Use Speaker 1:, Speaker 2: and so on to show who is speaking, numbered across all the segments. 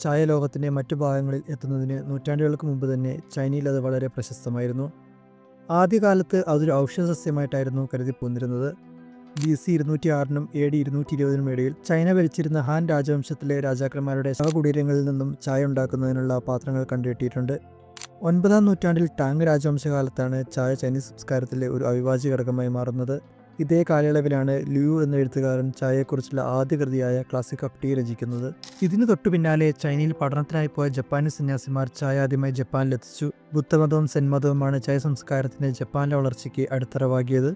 Speaker 1: ചായ ലോകത്തിൻ്റെ മറ്റു ഭാഗങ്ങളിൽ എത്തുന്നതിന് നൂറ്റാണ്ടുകൾക്ക് മുമ്പ് തന്നെ ചൈനയിൽ അത് വളരെ പ്രശസ്തമായിരുന്നു. ആദ്യകാലത്ത് അതൊരു ഔഷധ സസ്യമായിട്ടായിരുന്നു കരുതി പോന്നിരുന്നത്. BC 206 AD 220 ഇടയിൽ ചൈന ഭരിച്ചിരുന്ന ഹാൻ രാജവംശത്തിലെ രാജാക്കന്മാരുടെ ശവകുടീരങ്ങളിൽ നിന്നും ചായ ഉണ്ടാക്കുന്നതിനുള്ള പാത്രങ്ങൾ കണ്ടുകിട്ടിയിട്ടുണ്ട്. 9-ാം നൂറ്റാണ്ടിൽ ടാങ് രാജവംശകാലത്താണ് ചായ ചൈനീസ് സംസ്കാരത്തിലെ ഒരു അവിഭാജ്യ ഘടകമായി മാറുന്നത്. ഇതേ കാലയളവിലാണ് ലിയു എന്ന എഴുത്തുകാരൻ ചായയെക്കുറിച്ചുള്ള ആദ്യ കൃതിയായ ക്ലാസിക് ഓഫ് ടീ രചിക്കുന്നത്. ഇതിനു തൊട്ടു പിന്നാലെ ചൈനയിൽ പഠനത്തിനായി പോയ ജപ്പാനീസ് സന്യാസിമാർ ചായ ആദ്യമായി ജപ്പാനിലെത്തിച്ചു. ബുദ്ധമതവും സെൻ മതവുമാണ് ചായ സംസ്കാരത്തിന്റെ ജപ്പാനിലെ വളർച്ചയ്ക്ക് അടിത്തറവാകിയത്.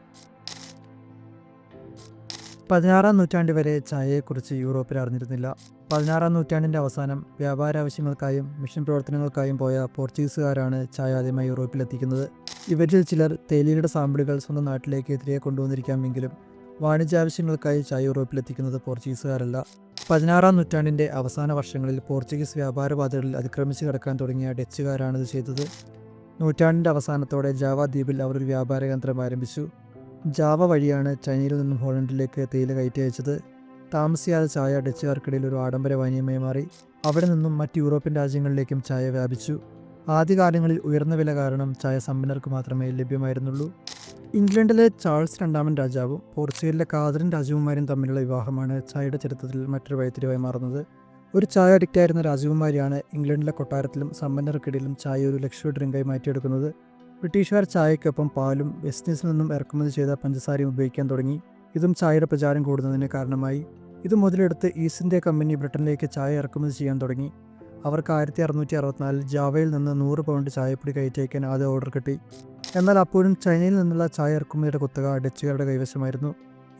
Speaker 1: 16-ാം നൂറ്റാണ്ട് വരെ ചായയെക്കുറിച്ച് യൂറോപ്പിൽ അറിഞ്ഞിരുന്നില്ല. 16-ാം നൂറ്റാണ്ടിൻ്റെ അവസാനം വ്യാപാരാവശ്യങ്ങൾക്കായും മിഷൻ പ്രവർത്തനങ്ങൾക്കായും പോയ പോർച്ചുഗീസുകാരാണ് ചായ ആദ്യമായി യൂറോപ്പിലെത്തിക്കുന്നത്. ഇവരിൽ ചിലർ തേയിലയുടെ സാമ്പിളുകൾ സ്വന്തം നാട്ടിലേക്ക് തിരികെ കൊണ്ടുവന്നിരിക്കാമെങ്കിലും വാണിജ്യാവശ്യങ്ങൾക്കായി ചായ യൂറോപ്പിലെത്തിക്കുന്നത് പോർച്ചുഗീസുകാരല്ല. 16-ാം നൂറ്റാണ്ടിൻ്റെ അവസാന വർഷങ്ങളിൽ പോർച്ചുഗീസ് വ്യാപാരപാതകളിൽ അതിക്രമിച്ച് കടക്കാൻ തുടങ്ങിയ ഡച്ചുകാരാണിത് ചെയ്തത്. നൂറ്റാണ്ടിൻ്റെ അവസാനത്തോടെ ജാവ ദ്വീപിൽ അവർ ഒരു വ്യാപാര കേന്ദ്രം ആരംഭിച്ചു. ജാവ വഴിയാണ് ചൈനയിൽ നിന്നും ഹോളണ്ടിലേക്ക് തേയില കയറ്റി അയച്ചത്. താമസിയാതെ ചായ ഡച്ചുകാർക്കിടയിൽ ഒരു ആഡംബര പാനീയമായി മാറി. അവിടെ നിന്നും മറ്റ് യൂറോപ്യൻ രാജ്യങ്ങളിലേക്കും ചായ വ്യാപിച്ചു. ആദ്യകാലങ്ങളിൽ ഉയർന്ന വില കാരണം ചായ സമ്പന്നർക്ക് മാത്രമേ ലഭ്യമായിരുന്നുള്ളൂ. ഇംഗ്ലണ്ടിലെ ചാൾസ് രണ്ടാമൻ രാജാവും പോർച്ചുഗലിലെ കാതറിൻ രാജകുമാരിയും തമ്മിലുള്ള വിവാഹമാണ് ചായയുടെ ചരിത്രത്തിൽ മറ്റൊരു വഴിത്തിരിവായി മാറുന്നത്. ഒരു ചായ അഡിക്റ്റായിരുന്ന രാജകുമാരിയാണ് ഇംഗ്ലണ്ടിലെ കൊട്ടാരത്തിലും സമ്പന്നർക്കിടയിലും ചായ ഒരു ലക്ഷറി ഡ്രിങ്കായി മാറ്റിയെടുക്കുന്നത്. ബ്രിട്ടീഷുകാർ ചായയ്ക്കൊപ്പം പാലും വെസ്റ്റ് ഇൻഡീസിൽ നിന്നും ഇറക്കുമതി ചെയ്ത പഞ്ചസാരയും ഉപയോഗിക്കാൻ തുടങ്ങി. ഇതും ചായയുടെ പ്രചാരം കൂടുന്നതിന് കാരണമായി. ഇത് മുതലെടുത്ത് ഈസ്റ്റ് ഇന്ത്യ കമ്പനി ബ്രിട്ടനിലേക്ക് ചായ ഇറക്കുമതി ചെയ്യാൻ തുടങ്ങി. അവർക്ക് 1664 ജാവയിൽ നിന്ന് 100 പൗണ്ട് ചായപ്പൊടി കയറ്റി അയക്കാൻ ആദ്യ ഓർഡർ കിട്ടി. എന്നാൽ അപ്പോഴും ചൈനയിൽ നിന്നുള്ള ചായ ഇറക്കുമതിയുടെ കുത്തക ഡച്ചുകാരുടെ കൈവശമായിരുന്നു.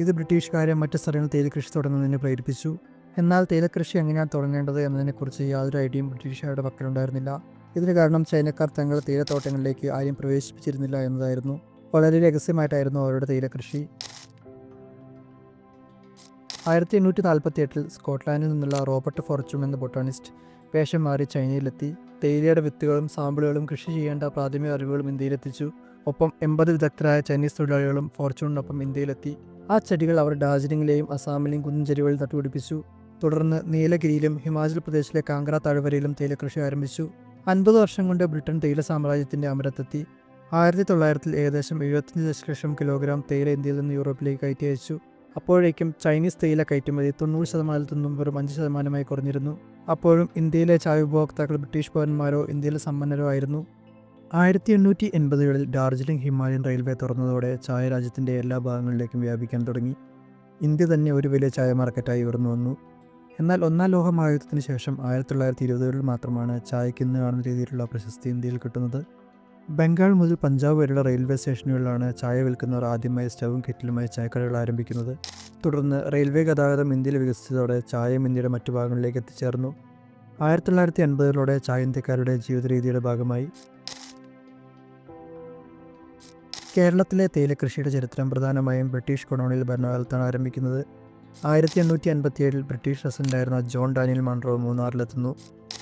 Speaker 1: ഇത് ബ്രിട്ടീഷുകാരെ മറ്റ് സ്ഥലങ്ങളിൽ തേയിലക്കൃഷി തുടങ്ങുന്നതിന് പ്രേരിപ്പിച്ചു. എന്നാൽ തേയിലക്കൃഷി എങ്ങനെയാണ് തുടങ്ങേണ്ടത് എന്നതിനെക്കുറിച്ച് യാതൊരു ഐഡിയയും ബ്രിട്ടീഷുകാരുടെ പക്കലുണ്ടായിരുന്നില്ല. ഇതിന് കാരണം ചൈനക്കാർ തങ്ങളുടെ തേയിലത്തോട്ടങ്ങളിലേക്ക് ആരും പ്രവേശിപ്പിച്ചിരുന്നില്ല എന്നതായിരുന്നു. വളരെ രഹസ്യമായിട്ടായിരുന്നു അവരുടെ തേയിലക്കൃഷി. 1848 സ്കോട്ട്ലാൻഡിൽ നിന്നുള്ള റോബർട്ട് ഫോർച്യൂൺ എന്ന ബൊട്ടാണിസ്റ്റ് വേഷം മാറി ചൈനയിലെത്തി. തേയിലയുടെ വിത്തുകളും സാമ്പിളുകളും കൃഷി ചെയ്യേണ്ട പ്രാഥമിക അറിവുകളും ഇന്ത്യയിലെത്തിച്ചു. ഒപ്പം 80 വിദഗ്ധരായ ചൈനീസ് തൊഴിലാളികളും ഫോർച്യൂണിനൊപ്പം ഇന്ത്യയിലെത്തി. ആ ചെടികൾ അവർ ഡാർജിലിംഗിലെയും അസാമിലെയും കുന്നിൻ ചെടികളിൽ നട്ടുപിടിപ്പിച്ചു. തുടർന്ന് നീലഗിരിയിലും ഹിമാചൽ പ്രദേശിലെ കാംഗ്ര താഴ്വരയിലും തേയിലക്കൃഷി ആരംഭിച്ചു. 50 വർഷം കൊണ്ട് ബ്രിട്ടൻ തേയില സാമ്രാജ്യത്തിന്റെ അമരത്തെത്തി. 1900 ഏകദേശം 75 ദശലക്ഷം കിലോഗ്രാം തേയില ഇന്ത്യയിൽ നിന്ന് യൂറോപ്പിലേക്ക് കയറ്റി അയച്ചു. അപ്പോഴേക്കും ചൈനീസ് തേയില കയറ്റുമതി 90% നിന്നും വെറും 5% കുറഞ്ഞിരുന്നു. അപ്പോഴും ഇന്ത്യയിലെ ചായ ഉപഭോക്താക്കൾ ബ്രിട്ടീഷ് പൗരന്മാരോ ഇന്ത്യയിലെ സമ്പന്നരോ ആയിരുന്നു. 1880-കളിൽ ഡാർജിലിംഗ് ഹിമാലയൻ റെയിൽവേ തുറന്നതോടെ ചായ രാജ്യത്തിൻ്റെ എല്ലാ ഭാഗങ്ങളിലേക്കും വ്യാപിക്കാൻ തുടങ്ങി. ഇന്ത്യ തന്നെ ഒരു വലിയ ചായ മാർക്കറ്റായി ഉയർന്നു വന്നു. എന്നാൽ ഒന്നാം ലോക മഹായുദ്ധത്തിന് ശേഷം 1920-കളിൽ മാത്രമാണ് ചായയ്ക്ക് ഇന്ന് കാണുന്ന രീതിയിലുള്ള പ്രശസ്തി ഇന്ത്യയിൽ കിട്ടുന്നത്. ബംഗാൾ മുതൽ പഞ്ചാബ് വരെയുള്ള റെയിൽവേ സ്റ്റേഷനുകളിലാണ് ചായ വിൽക്കുന്നവർ ആദ്യമായി സ്റ്റവും കെറ്റിലുമായി ചായക്കടകൾ ആരംഭിക്കുന്നത്. തുടർന്ന് റെയിൽവേ ഗതാഗതം ഇന്ത്യയിൽ വികസിച്ചതോടെ ചായയും ഇന്ത്യയുടെ മറ്റു ഭാഗങ്ങളിലേക്ക് എത്തിച്ചേർന്നു. 1980-കളോടെ ചായ ഇന്ത്യക്കാരുടെ ജീവിത രീതിയുടെ ഭാഗമായി. കേരളത്തിലെ തേയിലക്കൃഷിയുടെ ചരിത്രം പ്രധാനമായും ബ്രിട്ടീഷ് കൊളോണിയൽ ഭരണകാലത്താണ് ആരംഭിക്കുന്നത്. 1857 ബ്രിട്ടീഷ് റെസിഡന്റായിരുന്ന ജോൺ ഡാനിയൽ മൺറോ മൂന്നാറിലെത്തുന്നു.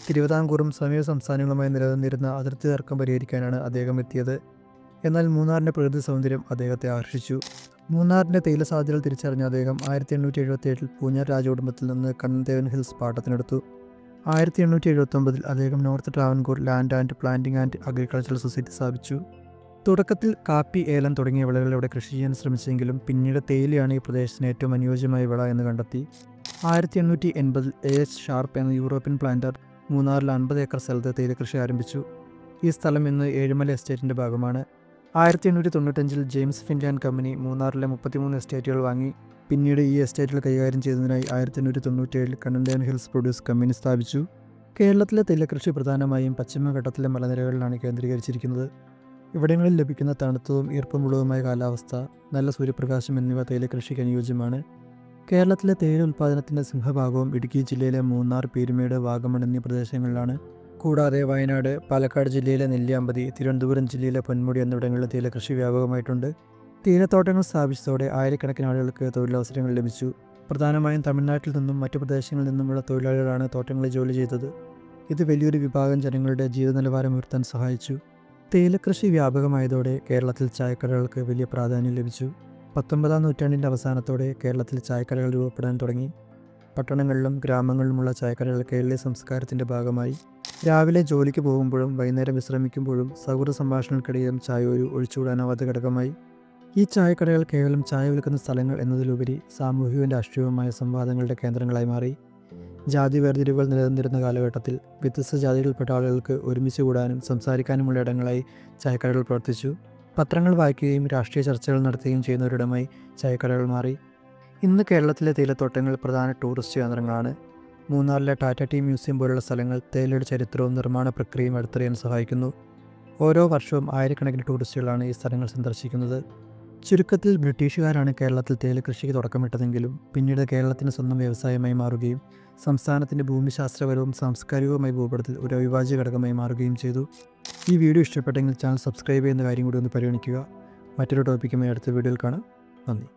Speaker 1: തിരുവിതാംകൂറും സമീപ സംസ്ഥാനങ്ങളുമായി നിലനിന്നിരുന്ന അതിർത്തി തർക്കം പരിഹരിക്കാനാണ് അദ്ദേഹം എത്തിയത്. എന്നാൽ മൂന്നാറിൻ്റെ പ്രകൃതി സൗന്ദര്യം അദ്ദേഹത്തെ ആകർഷിച്ചു. മൂന്നാറിൻ്റെ തേയില സാധ്യതകൾ തിരിച്ചറിഞ്ഞ അദ്ദേഹം 1877 പൂഞ്ഞാർ രാജകുടുംബത്തിൽ നിന്ന് കണ്ണൻദേവൻ ഹിൽസ് പാട്ടത്തിനെടുത്തു. 1879 അദ്ദേഹം north Travancore land and planting and agricultural society സ്ഥാപിച്ചു. തുടക്കത്തിൽ കാപ്പി, ഏലം തുടങ്ങിയ വിളകൾ ഇവിടെ കൃഷി ചെയ്യാൻ ശ്രമിച്ചെങ്കിലും പിന്നീട് തേയിലയാണ് ഈ പ്രദേശത്തിന് ഏറ്റവും അനുയോജ്യമായ വിള എന്ന് കണ്ടെത്തി. 1880 A.H. ഷാർപ്പ് എന്ന യൂറോപ്യൻ പ്ലാന്റർ മൂന്നാറിൽ 50 ഏക്കർ സ്ഥലത്ത് തേയില കൃഷി ആരംഭിച്ചു. ഈ സ്ഥലം ഇന്ന് ഏഴുമല എസ്റ്റേറ്റിൻ്റെ ഭാഗമാണ്. 1895 ജെയിംസ് ഫിൻലാൻ കമ്പനി മൂന്നാറിലെ 33 എസ്റ്റേറ്റുകൾ വാങ്ങി. പിന്നീട് ഈ എസ്റ്റേറ്റുകൾ കൈകാര്യം ചെയ്യുന്നതിനായി 1897 കണ്ണൻദേവൻ ഹിൽസ് പ്രൊഡ്യൂസ് കമ്പനി സ്ഥാപിച്ചു. കേരളത്തിലെ തേയിലക്കൃഷി പ്രധാനമായും പശ്ചിമഘട്ടത്തിലെ മലനിരകളിലാണ് കേന്ദ്രീകരിച്ചിരിക്കുന്നത്. ഇവിടങ്ങളിൽ ലഭിക്കുന്ന തണുത്തതും ഈർപ്പമുള്ളതുമായ കാലാവസ്ഥ, നല്ല സൂര്യപ്രകാശം എന്നിവ തേയിലക്കൃഷിക്ക് അനുയോജ്യമാണ്. കേരളത്തിലെ തേയില ഉൽപ്പാദനത്തിൻ്റെ സിംഹഭാഗവും ഇടുക്കി ജില്ലയിലെ മൂന്നാർ, പീരുമേട്, വാഗമൺ എന്നീ പ്രദേശങ്ങളിലാണ്. കൂടാതെ വയനാട്, പാലക്കാട് ജില്ലയിലെ നെല്ലിയാമ്പതി, തിരുവനന്തപുരം ജില്ലയിലെ പൊന്മുടി എന്നിവിടങ്ങളിലെ തേയിലക്കൃഷി വ്യാപകമായിട്ടുണ്ട്. തേയിലത്തോട്ടങ്ങൾ സ്ഥാപിച്ചതോടെ ആയിരക്കണക്കിന് ആളുകൾക്ക് തൊഴിലവസരങ്ങൾ ലഭിച്ചു. പ്രധാനമായും തമിഴ്നാട്ടിൽ നിന്നും മറ്റു പ്രദേശങ്ങളിൽ നിന്നുമുള്ള തൊഴിലാളികളാണ് തോട്ടങ്ങളിൽ ജോലി ചെയ്തത്. ഇത് വലിയൊരു വിഭാഗം ജനങ്ങളുടെ ജീവിത നിലവാരം ഉയർത്താൻ സഹായിച്ചു. തേയിലക്കൃഷി വ്യാപകമായതോടെ കേരളത്തിൽ ചായക്കടകൾക്ക് വലിയ പ്രാധാന്യം ലഭിച്ചു. 19-ാം നൂറ്റാണ്ടിൻ്റെ അവസാനത്തോടെ കേരളത്തിൽ ചായക്കടകൾ രൂപപ്പെടാൻ തുടങ്ങി. പട്ടണങ്ങളിലും ഗ്രാമങ്ങളിലുമുള്ള ചായക്കടകൾ കേരളീയ സംസ്കാരത്തിൻ്റെ ഭാഗമായി. രാവിലെ ജോലിക്ക് പോകുമ്പോഴും വൈകുന്നേരം വിശ്രമിക്കുമ്പോഴും സൗഹൃദ സംഭാഷണങ്ങൾക്കിടയിലും ചായ ഒരു ഒഴിച്ചുകൂടാനാവാത്ത ഘടകമായി. ഈ ചായക്കടകൾ കേവലം ചായ വിൽക്കുന്ന സ്ഥലങ്ങൾ എന്നതിലുപരി സാമൂഹികവും രാഷ്ട്രീയവുമായ സംവാദങ്ങളുടെ കേന്ദ്രങ്ങളായി മാറി. ജാതി വേർതിരിവുകൾ നിലനിന്നിരുന്ന കാലഘട്ടത്തിൽ വ്യത്യസ്ത ജാതികളിൽപ്പെട്ട ആളുകൾക്ക് ഒരുമിച്ച് കൂടാനും സംസാരിക്കാനുമുള്ള ഇടങ്ങളായി ചായക്കടകൾ പ്രവർത്തിച്ചു. പത്രങ്ങൾ വായിക്കുകയും രാഷ്ട്രീയ ചർച്ചകൾ നടത്തുകയും ചെയ്യുന്നവരിടമായി ചായക്കടകൾ മാറി. ഇന്ന് കേരളത്തിലെ തേയിലത്തോട്ടങ്ങൾ പ്രധാന ടൂറിസ്റ്റ് കേന്ദ്രങ്ങളാണ്. മൂന്നാറിലെ ടാറ്റ ടീ മ്യൂസിയം പോലുള്ള സ്ഥലങ്ങൾ തേയിലയുടെ ചരിത്രവും നിർമ്മാണ പ്രക്രിയയും അടുത്തറിയാൻ സഹായിക്കുന്നു. ഓരോ വർഷവും ആയിരക്കണക്കിന് ടൂറിസ്റ്റുകളാണ് ഈ സ്ഥലങ്ങൾ സന്ദർശിക്കുന്നത്. ചുരുക്കത്തിൽ ബ്രിട്ടീഷുകാരാണ് കേരളത്തിൽ തേയില കൃഷിക്ക് തുടക്കമിട്ടതെങ്കിലും പിന്നീട് കേരളത്തിന് സ്വന്തം വ്യവസായമായി മാറുകയും സംസ്ഥാനത്തിൻ്റെ ഭൂമിശാസ്ത്രപരവും സാംസ്കാരികവുമായ ഭൂപടത്തിൽ ഒരു അവിഭാജ്യ ഘടകമായി മാറുകയും ചെയ്തു. ഈ വീഡിയോ ഇഷ്ടപ്പെട്ടെങ്കിൽ ചാനൽ സബ്സ്ക്രൈബ് ചെയ്യുന്ന കാര്യം കൂടി ഒന്ന് പരിഗണിക്കുക. മറ്റൊരു ടോപ്പിക്കുമായി അടുത്ത വീഡിയോയിൽ കാണാം. നന്ദി.